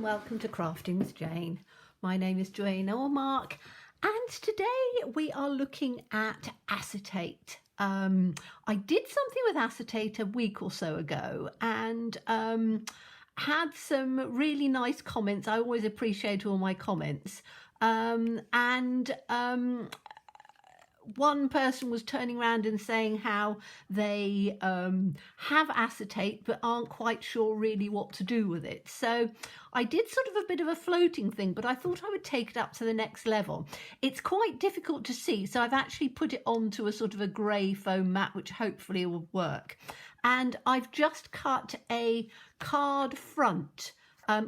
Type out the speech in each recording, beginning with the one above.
and welcome to Crafting with Jane. My name is Jane Ormark and today we are looking at acetate. I did something with acetate a week or so ago and had some really nice comments. I always appreciate all my comments. One person was turning around and saying how they have acetate but aren't quite sure really what to do with it. So I did sort of a bit of a floating thing, but I thought I would take it up to the next level. It's quite difficult to see, so I've actually put it onto a sort of a grey foam mat, which hopefully will work. And I've just cut a card front.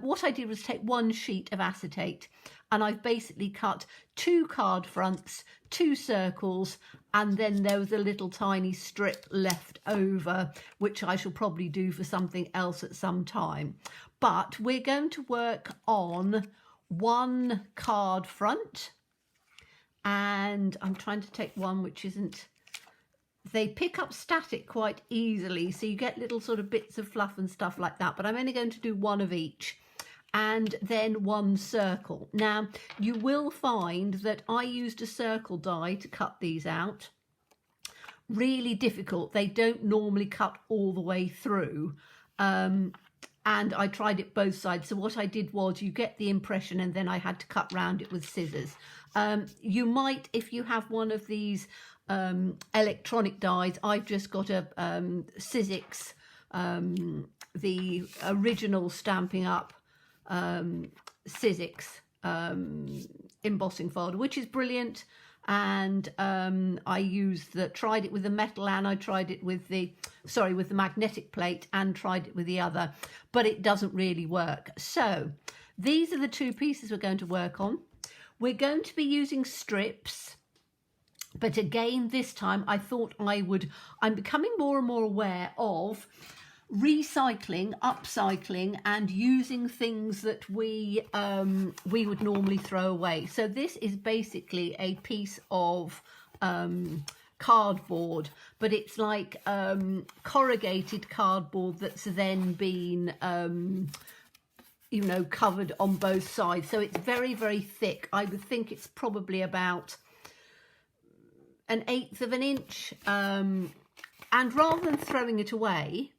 What I did was take one sheet of acetate and I've basically cut 2 card fronts, 2 circles, and then there was a little tiny strip left over, which I shall probably do for something else at some time. But we're going to work on 1 card front, and I'm trying to take one which isn't, they pick up static quite easily, so you get little sort of bits of fluff and stuff like that, but I'm only going to do 1 of each. And then 1 circle. Now, you will find that I used a circle die to cut these out. Really difficult. They don't normally cut all the way through. And I tried it both sides. So what I did was you get the impression and then I had to cut round it with scissors. You might, if you have one of these electronic dies, I've just got a Sizzix, the original Stampin' Up! Sizzix embossing folder, which is brilliant, and I tried it with the metal and I tried it with the magnetic plate and tried it with the other, but it doesn't really work. So these are the 2 pieces we're going to work on. We're going to be using strips, but again this time I thought I'm becoming more and more aware of recycling, upcycling, and using things that we would normally throw away. So this is basically a piece of cardboard, but it's like corrugated cardboard that's then been covered on both sides, so it's very, very thick. I would think it's probably about 1/8 of an inch, and rather than throwing it away,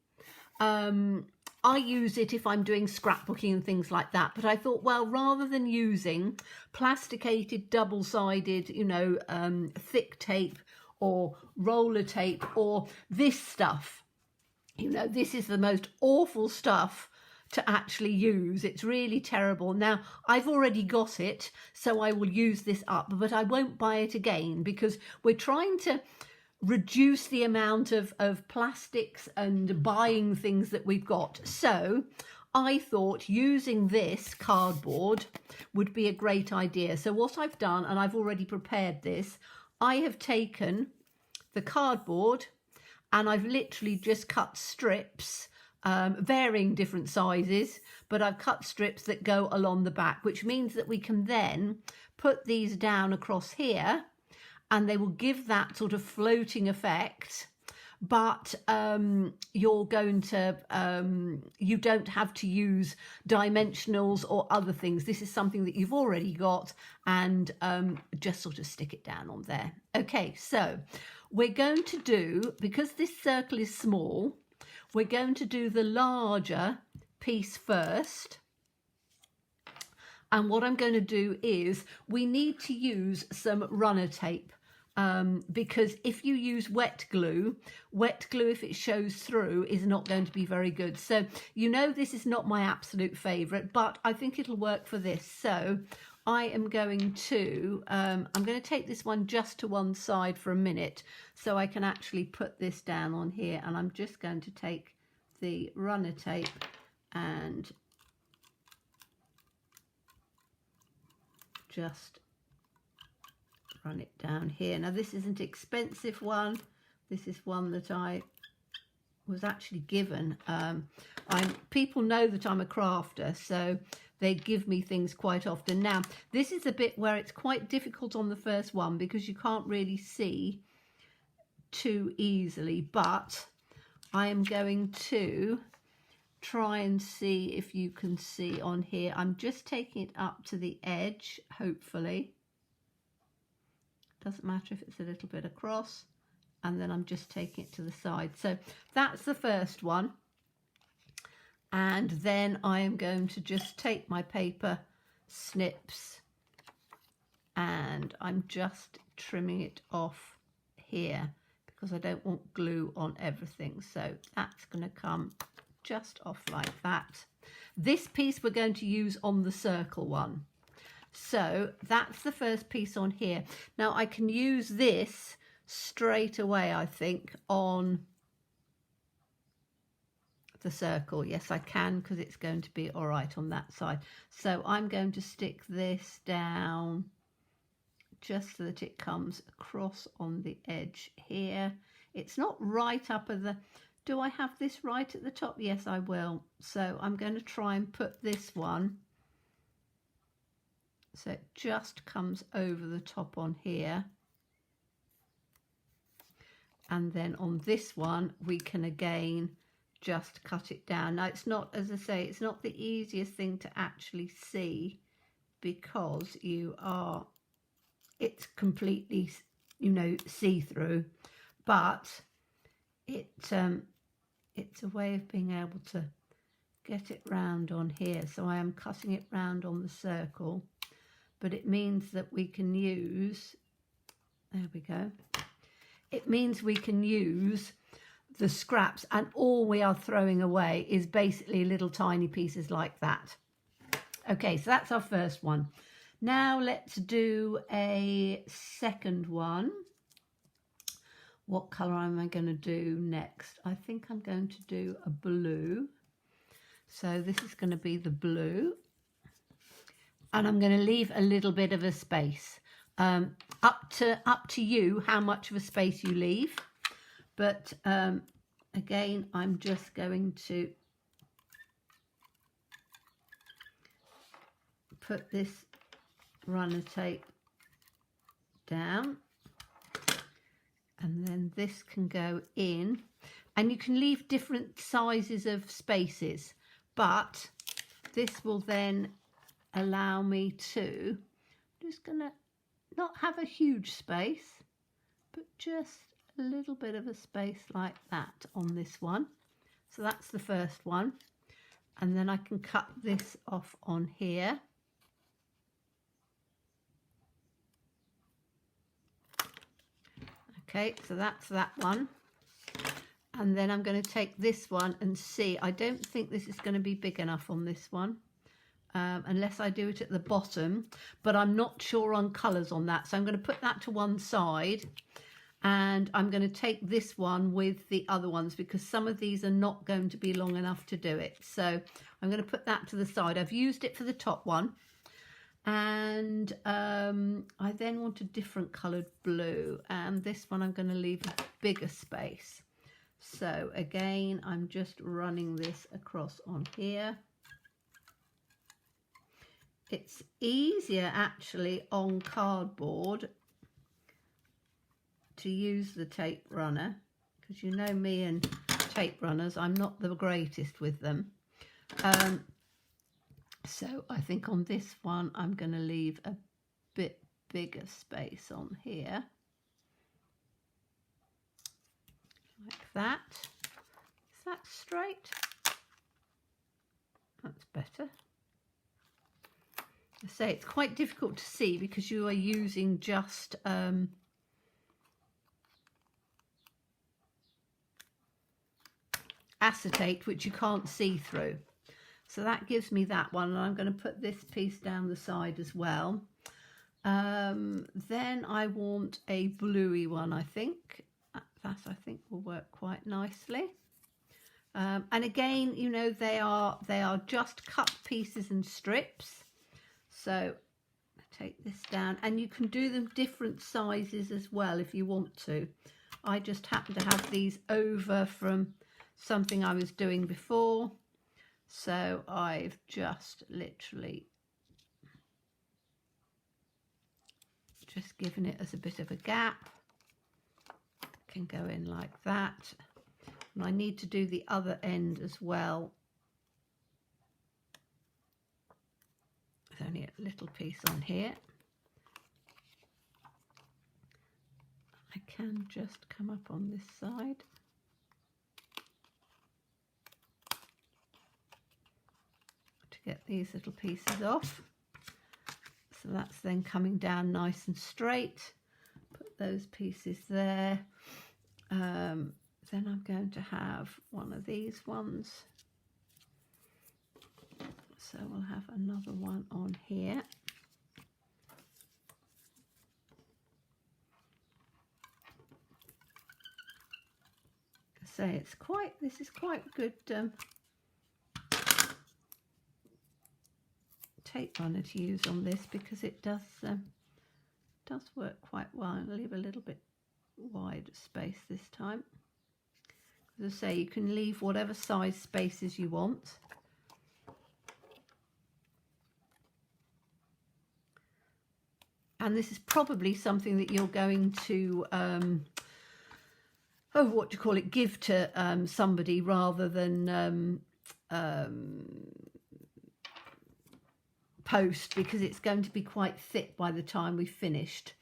I use it if I'm doing scrapbooking and things like that. But I thought, well, rather than using plasticated, double-sided, thick tape or roller tape or this stuff, this is the most awful stuff to actually use. It's really terrible. Now, I've already got it, so I will use this up, but I won't buy it again because we're trying to reduce the amount of plastics and buying things that we've got. So I thought using this cardboard would be a great idea. So what I've done, and I've already prepared this, I have taken the cardboard and I've literally just cut strips, varying different sizes, but I've cut strips that go along the back, which means that we can then put these down across here and they will give that sort of floating effect, but you don't have to use dimensionals or other things. This is something that you've already got, and just sort of stick it down on there. Okay, so we're going to do, because this circle is small, we're going to do the larger piece first. And what I'm going to do is we need to use some runner tape, because if you use wet glue, if it shows through, is not going to be very good. So this is not my absolute favourite, but I think it'll work for this. So I am going to take this one just to one side for a minute so I can actually put this down on here, and I'm just going to take the runner tape and just run it down here. Now this isn't an expensive one. This is one that I was actually given. People know that I'm a crafter, so they give me things quite often. Now this is a bit where it's quite difficult on the first one because you can't really see too easily, but I am going to try and see if you can see on here. I'm just taking it up to the edge, hopefully. Doesn't matter if it's a little bit across. And then I'm just taking it to the side. So that's the first one. And then I am going to just take my paper snips and I'm just trimming it off here because I don't want glue on everything. So that's going to come just off like that. This piece we're going to use on the circle one. So that's the first piece on here. Now I can use this straight away, I think, on the circle. Yes, I can, because it's going to be all right on that side. So I'm going to stick this down just so that it comes across on the edge here. It's not right up at the... Do I have this right at the top? Yes, I will. So I'm going to try and put this one so it just comes over the top on here. And then on this one, we can again just cut it down. Now, it's not, as I say, it's not the easiest thing to actually see because it's completely, you know, see-through, but it's a way of being able to get it round on here. So I am cutting it round on the circle, but it means that we can use, there we go. It means we can use the scraps, and all we are throwing away is basically little tiny pieces like that. Okay, so that's our first one. Now let's do a second one. What colour am I going to do next? I think I'm going to do a blue. So this is going to be the blue. And I'm going to leave a little bit of a space. Up to you how much of a space you leave. But again, I'm just going to put this runner tape down. And then this can go in. And you can leave different sizes of spaces. But this will then allow me to, I'm just going to not have a huge space, but just a little bit of a space like that on this one. So that's the first one. And then I can cut this off on here. Okay, so that's that one. And then I'm going to take this one and see. I don't think this is going to be big enough on this one. Unless I do it at the bottom, but I'm not sure on colours on that. So I'm going to put that to one side and I'm going to take this one with the other ones because some of these are not going to be long enough to do it. So I'm going to put that to the side. I've used it for the top one and I then want a different coloured blue, and this one I'm going to leave a bigger space. So again, I'm just running this across on here. It's easier actually on cardboard to use the tape runner because you know me and tape runners, I'm not the greatest with them. So I think on this one I'm going to leave a bit bigger space on here. Like that. Is that straight? That's better. I say it's quite difficult to see because you are using just acetate, which you can't see through. So that gives me that one, and I'm going to put this piece down the side as well. Then I want a bluey one, I think. That I think will work quite nicely. And again, you know, they are just cut pieces and strips. So take this down, and you can do them different sizes as well if you want to. I just happen to have these over from something I was doing before. So I've just literally just given it as a bit of a gap. Can go in like that. And I need to do the other end as well only a little piece on here. I can just come up on this side. To get these little pieces off. So that's then coming down nice and straight. Put those pieces there. Then I'm going to have one of these ones. So we'll have another one on here. So this is quite good tape runner to use on this, because it does work quite well. I'll leave a little bit wide space this time. As I say, you can leave whatever size spaces you want. And this is probably something that you're going to what do you call it, give to somebody rather than post, because it's going to be quite thick by the time we've finished.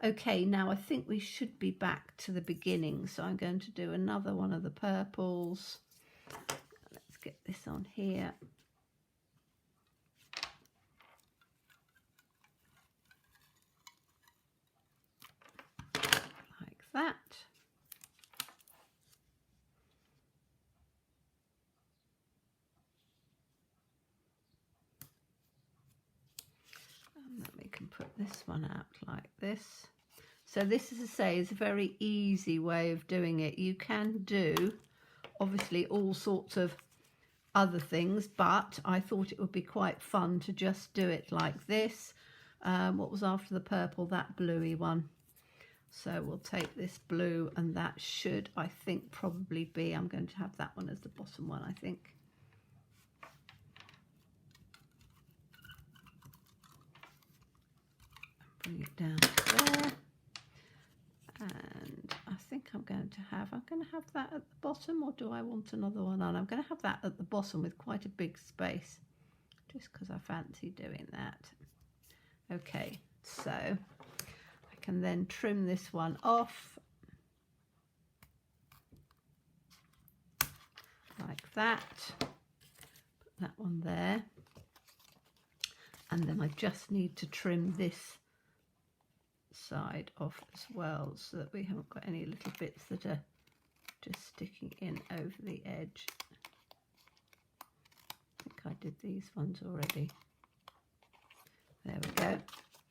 Okay, now I think we should be back to the beginning, so I'm going to do another one of the purples. Let's get this on here. Like that. And then we can put this one out like this. So this, as I say, is a very easy way of doing it. You can do, obviously, all sorts of other things, but I thought it would be quite fun to just do it like this. What was after the purple? That bluey one. So we'll take this blue, and that should, I think, probably be, I'm going to have that one as the bottom one, I think. Bring it down to there. And I think I'm going to have that at the bottom, or do I want another one on? I'm going to have that at the bottom with quite a big space, just because I fancy doing that. Okay, so I can then trim this one off like that. Put that one there. And then I just need to trim this side off as well, so that we haven't got any little bits that are just sticking in over the edge. I think I did these ones already. There we go.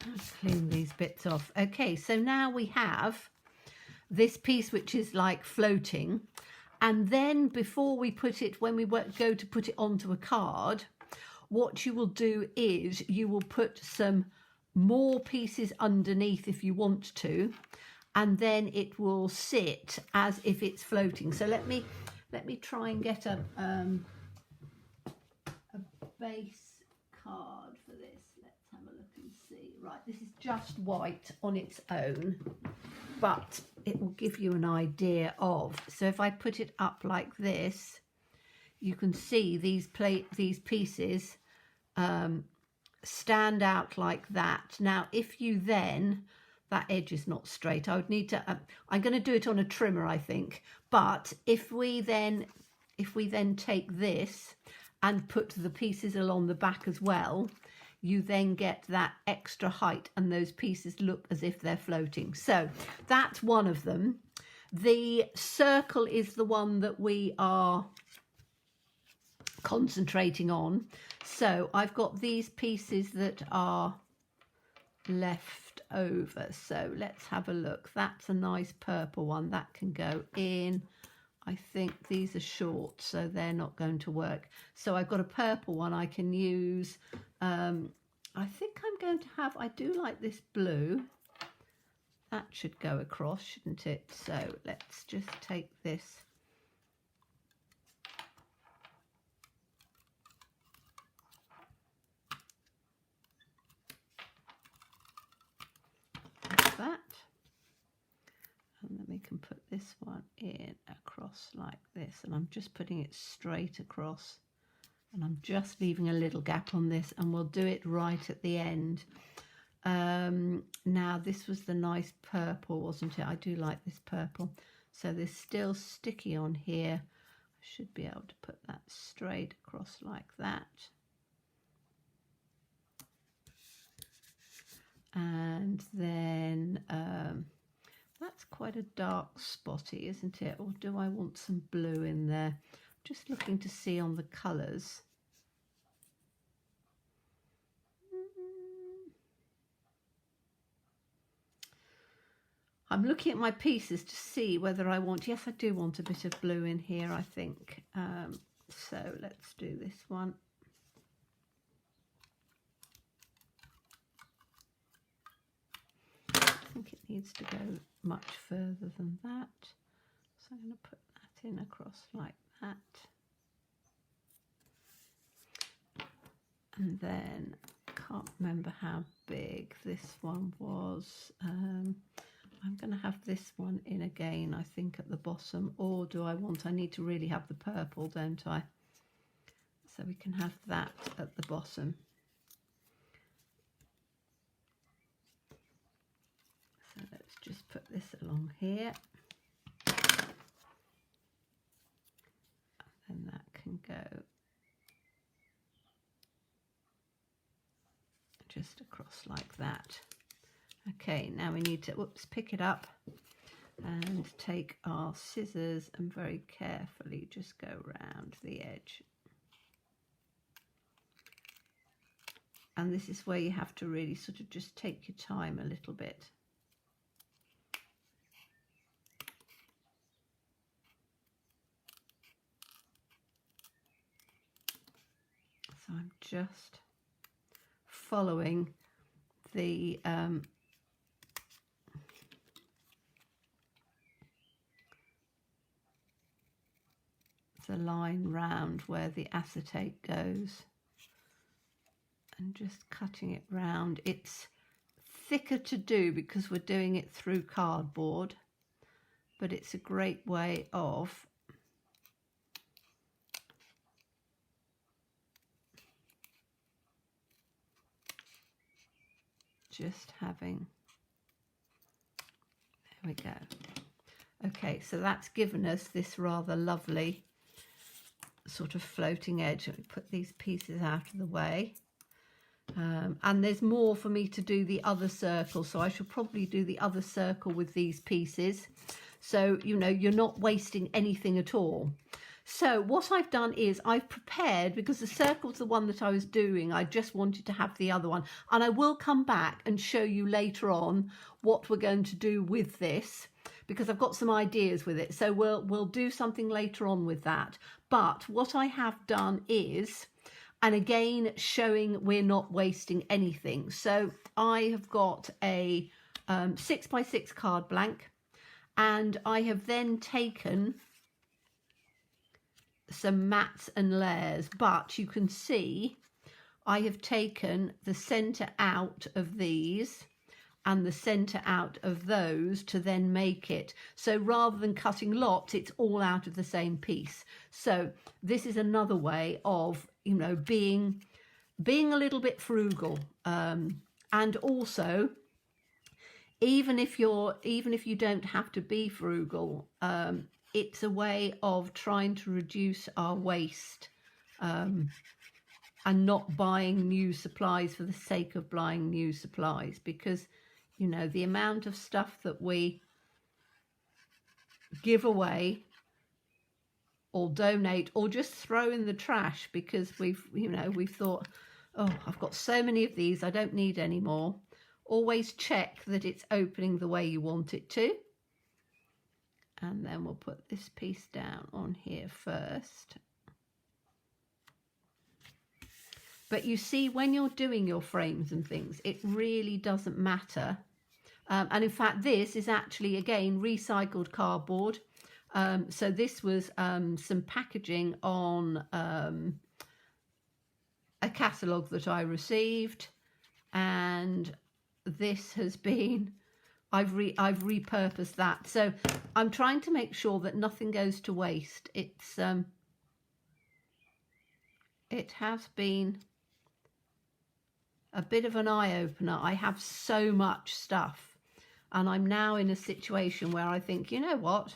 Let's clean these bits off. Okay, so now we have this piece which is like floating, and then before we put it, when we go to put it onto a card, what you will do is you will put some more pieces underneath if you want to, and then it will sit as if it's floating. So let me try and get a base card for this. Let's have a look and see. Right, this is just white on its own, but it will give you an idea of. So if I put it up like this, you can see these pieces stand out like that. Now, if you then, that edge is not straight, I would need to, I'm going to do it on a trimmer, I think, but if we then take this and put the pieces along the back as well, you then get that extra height, and those pieces look as if they're floating. So that's one of them. The circle is the one that we are concentrating on. So I've got these pieces that are left over, so let's have a look. That's a nice purple one that can go in. I think these are short, so they're not going to work. So I've got a purple one I can use. I think I'm going to have, I do like this blue. That should go across, shouldn't it? So let's just take this. That, and then we can put this one in across like this, and I'm just putting it straight across And I'm just leaving a little gap on this, and we'll do it right at the end. Now this was the nice purple, wasn't it? I do like this purple. So there's still sticky on here. I should be able to put that straight across like that. And then that's quite a dark spotty, isn't it? Or do I want some blue in there? Just looking to see on the colours. I'm looking at my pieces to see whether I want, yes, I do want a bit of blue in here, I think. So let's do this one. I think it needs to go much further than that. So I'm going to put that in across like that. And then, can't remember how big this one was. I'm going to have this one in again, I think, at the bottom. Or do I need to really have the purple, don't I? So we can have that at the bottom. So let's just put this along here. And that can go just across like that. Okay, now we need to, whoops, pick it up and take our scissors and very carefully just go around the edge. And this is where you have to really sort of just take your time a little bit. So I'm just following the line round where the acetate goes and just cutting it round. It's thicker to do because we're doing it through cardboard, but it's a great way of just having, there we go. Okay, so that's given us this rather lovely sort of floating edge. Let me put these pieces out of the way. And there's more for me to do the other circle, so I should probably do the other circle with these pieces. So, you know, you're not wasting anything at all. So what I've done is I've prepared, because the circle's the one that I was doing, I just wanted to have the other one. And I will come back and show you later on what we're going to do with this, because I've got some ideas with it. So we'll do something later on with that. But what I have done is, and again, showing we're not wasting anything. So I have got a 6x6 card blank, and I have then taken some mats and layers, but you can see I have taken the centre out of these and the centre out of those to then make it. So rather than cutting lots, it's all out of the same piece. So this is another way of, you know, being a little bit frugal, and also even if you don't have to be frugal, it's a way of trying to reduce our waste, and not buying new supplies for the sake of buying new supplies, because, you know, the amount of stuff that we give away or donate or just throw in the trash because we've thought, oh, I've got so many of these, I don't need any more. Always check that it's opening the way you want it to. And then we'll put this piece down on here first. But you see, when you're doing your frames and things, it really doesn't matter. And in fact, this is actually, again, recycled cardboard. So this was some packaging on a catalogue that I received. And this has been, I've repurposed that. So I'm trying to make sure that nothing goes to waste. It's it has been a bit of an eye-opener. I have so much stuff, and I'm now in a situation where I think, you know what,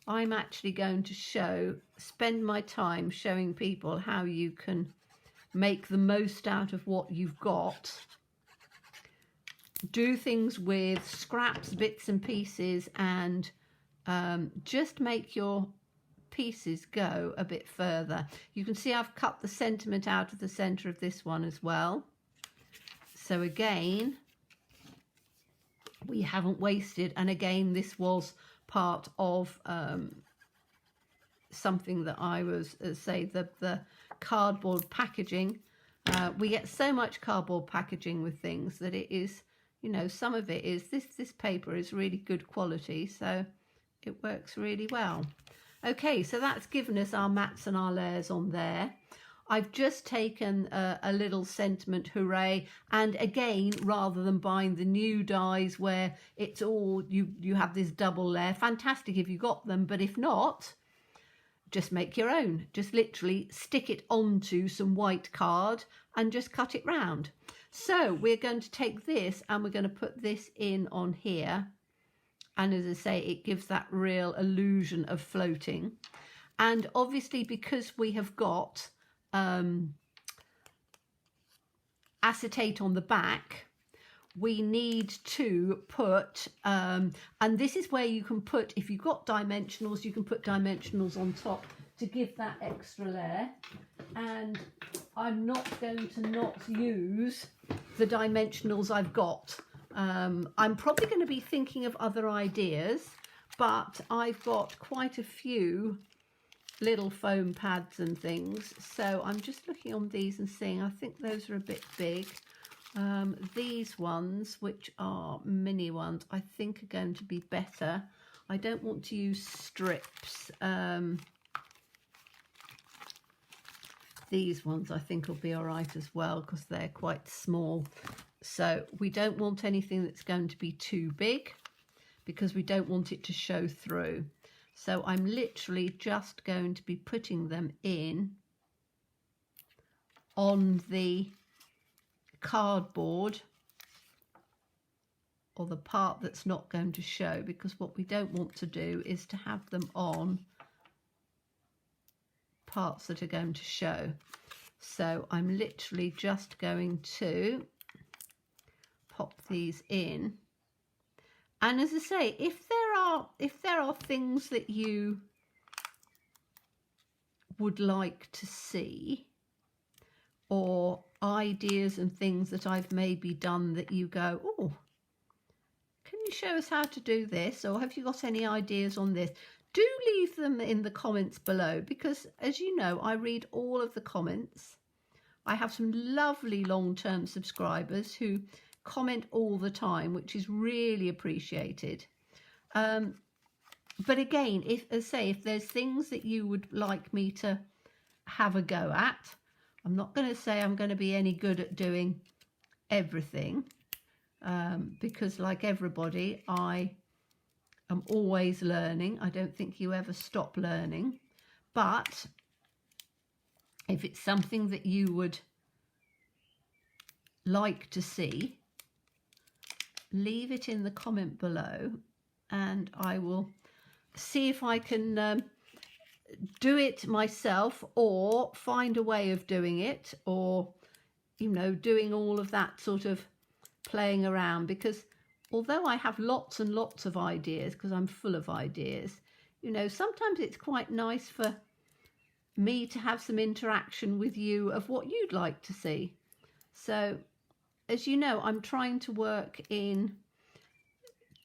I'm actually going to spend my time showing people how you can make the most out of what you've got, do things with scraps, bits and pieces, and just make your pieces go a bit further. You can see I've cut the sentiment out of the center of this one as well. So again, we haven't wasted, and again, this was part of something that I was, say, the cardboard packaging. We get so much cardboard packaging with things that it is, you know, some of it is, this paper is really good quality, so it works really well. Okay, so that's given us our mats and our layers on there. I've just taken a little sentiment hooray, and again, rather than buying the new dies where it's all, you have this double layer, fantastic if you got them, but if not, just make your own. Just literally stick it onto some white card and just cut it round. So we're going to take this and we're going to put this in on here, and as I say, it gives that real illusion of floating. And obviously, because we have got acetate on the back, we need to put and this is where you can put, if you've got dimensionals, you can put dimensionals on top to give that extra layer. And I'm not going to not use the dimensionals I've got. I'm probably going to be thinking of other ideas, but I've got quite a few little foam pads and things, so I'm just looking on these and seeing, I think those are a bit big. These ones, which are mini ones, I think are going to be better. I don't want to use strips. These ones I think will be all right as well, because they're quite small. So we don't want anything that's going to be too big, because we don't want it to show through. So I'm literally just going to be putting them in on the cardboard, or the part that's not going to show, because what we don't want to do is to have them on parts that are going to show. So I'm literally just going to pop these in. And as I say, if there are things that you would like to see, or ideas and things that I've maybe done that you go, oh, can you show us how to do this? Or have you got any ideas on this? Do leave them in the comments below, because as you know, I read all of the comments. I have some lovely long-term subscribers who comment all the time, which is really appreciated. But again, if there's things that you would like me to have a go at, I'm not going to say I'm going to be any good at doing everything, because like everybody, I am always learning. I don't think you ever stop learning. But if it's something that you would like to see, leave it in the comment below, and I will see if I can do it myself, or find a way of doing it, or, you know, doing all of that sort of playing around. Because although I have lots and lots of ideas, because I'm full of ideas, you know, sometimes it's quite nice for me to have some interaction with you of what you'd like to see. So as you know, I'm trying to work in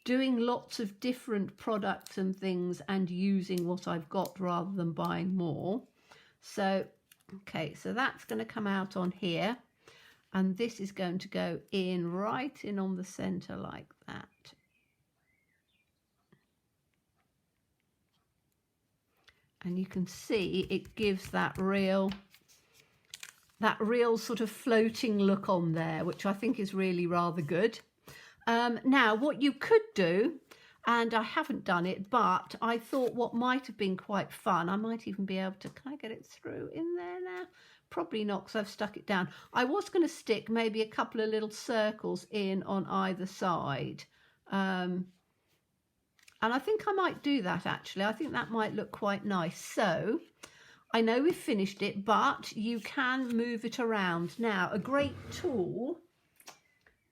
doing lots of different products and things and using what I've got rather than buying more. So, okay, so that's going to come out on here, and this is going to go in right in on the center like that. And you can see it gives that real sort of floating look on there, which I think is really rather good. Now, what you could do, and I haven't done it, but I thought what might have been quite fun, I might even be able to, can I get it through in there now? Probably not, because I've stuck it down. I was going to stick maybe a couple of little circles in on either side. And I think I might do that, actually. I think that might look quite nice. So I know we've finished it, but you can move it around. Now, a great tool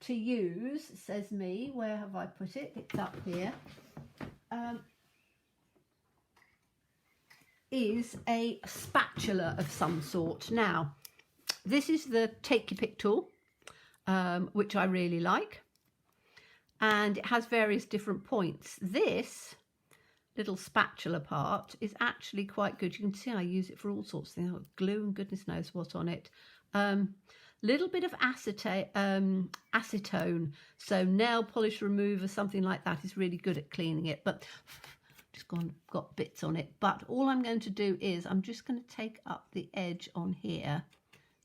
to use, says me, where have I put it? It's up here. Is a spatula of some sort. Now, this is the take your pick tool, which I really like, and it has various different points. This little spatula part is actually quite good. You can see I use it for all sorts of things. I've got glue and goodness knows what on it. Little bit of acetate, acetone, so nail polish remover, something like that is really good at cleaning it, but just got bits on it. But all I'm going to do is I'm just going to take up the edge on here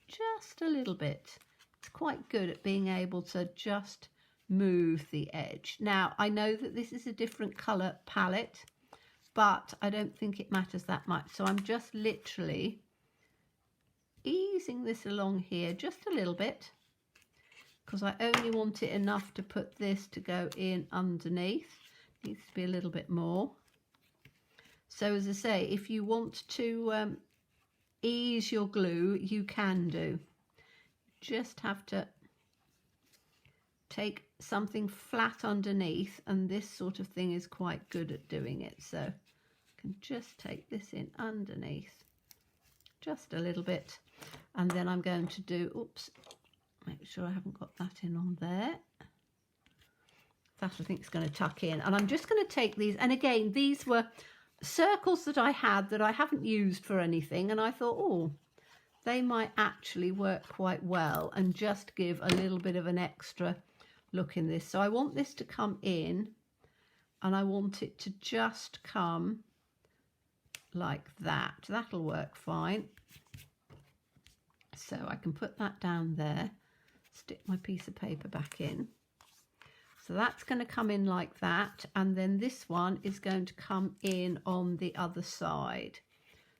just a little bit. It's quite good at being able to just move the edge. Now, I know that this is a different colour palette, but I don't think it matters that much. So I'm just literally easing this along here just a little bit, because I only want it enough to put this to go in underneath. It needs to be a little bit more. So as I say, if you want to ease your glue, you can do. Just have to take something flat underneath, and this sort of thing is quite good at doing it. So I can just take this in underneath just a little bit, and then I'm going to do, oops, make sure I haven't got that in on there. That I think is going to tuck in, and I'm just going to take these, and again, these were circles that I had that I haven't used for anything, and I thought, oh, they might actually work quite well and just give a little bit of an extra look in this. So I want this to come in, and I want it to just come like that. That'll work fine. So I can put that down there, stick my piece of paper back in. So that's going to come in like that, and then this one is going to come in on the other side.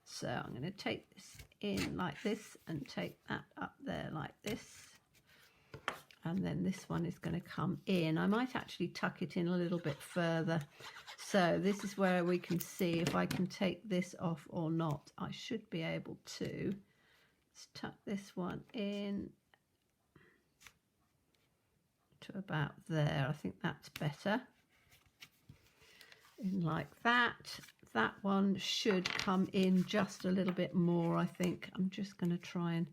So I'm going to take this in like this and take that up there like this, and then this one is going to come in. I might actually tuck it in a little bit further. So this is where we can see if I can take this off or not. I should be able to. Let's tuck this one in to about there. I think that's better. In like that. That one should come in just a little bit more, I think. I'm just going to try and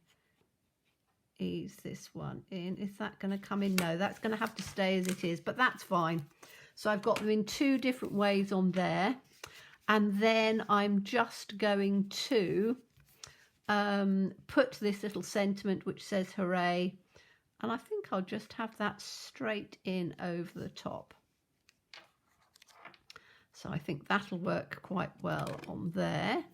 ease this one in. Is that going to come in? No, that's going to have to stay as it is, but that's fine. So I've got them in two different ways on there, and then I'm just going to put this little sentiment which says hooray, and I think I'll just have that straight in over the top. So I think that'll work quite well on there.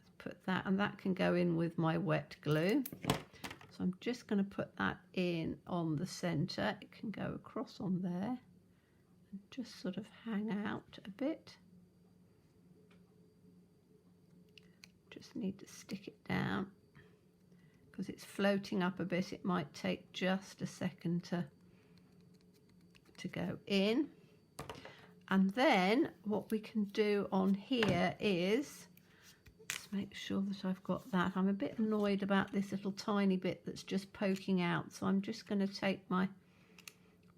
Let's put that, and that can go in with my wet glue. So I'm just going to put that in on the centre. It can go across on there and just sort of hang out a bit. Just need to stick it down because it's floating up a bit. It might take just a second to go in. And then what we can do on here is, let's make sure that I've got that. I'm a bit annoyed about this little tiny bit that's just poking out, so I'm just going to take my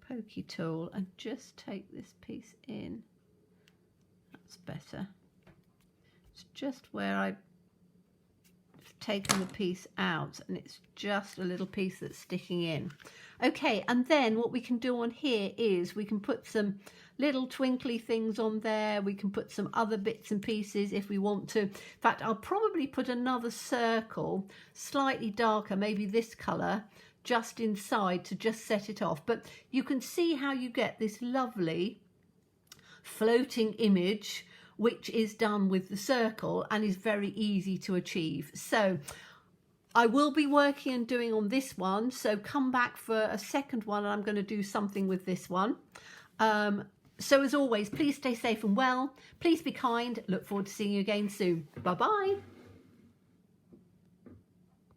pokey tool and just take this piece in. That's better. It's just where I've taken the piece out, and it's just a little piece that's sticking in. Okay, and then what we can do on here is we can put some little twinkly things on there. We can put some other bits and pieces if we want to. In fact, I'll probably put another circle, slightly darker, maybe this colour, just inside to just set it off. But you can see how you get this lovely floating image, which is done with the circle and is very easy to achieve. So I will be working and doing on this one, so come back for a second one, and I'm going to do something with this one. So as always, please stay safe and well. Please be kind. Look forward to seeing you again soon. Bye-bye.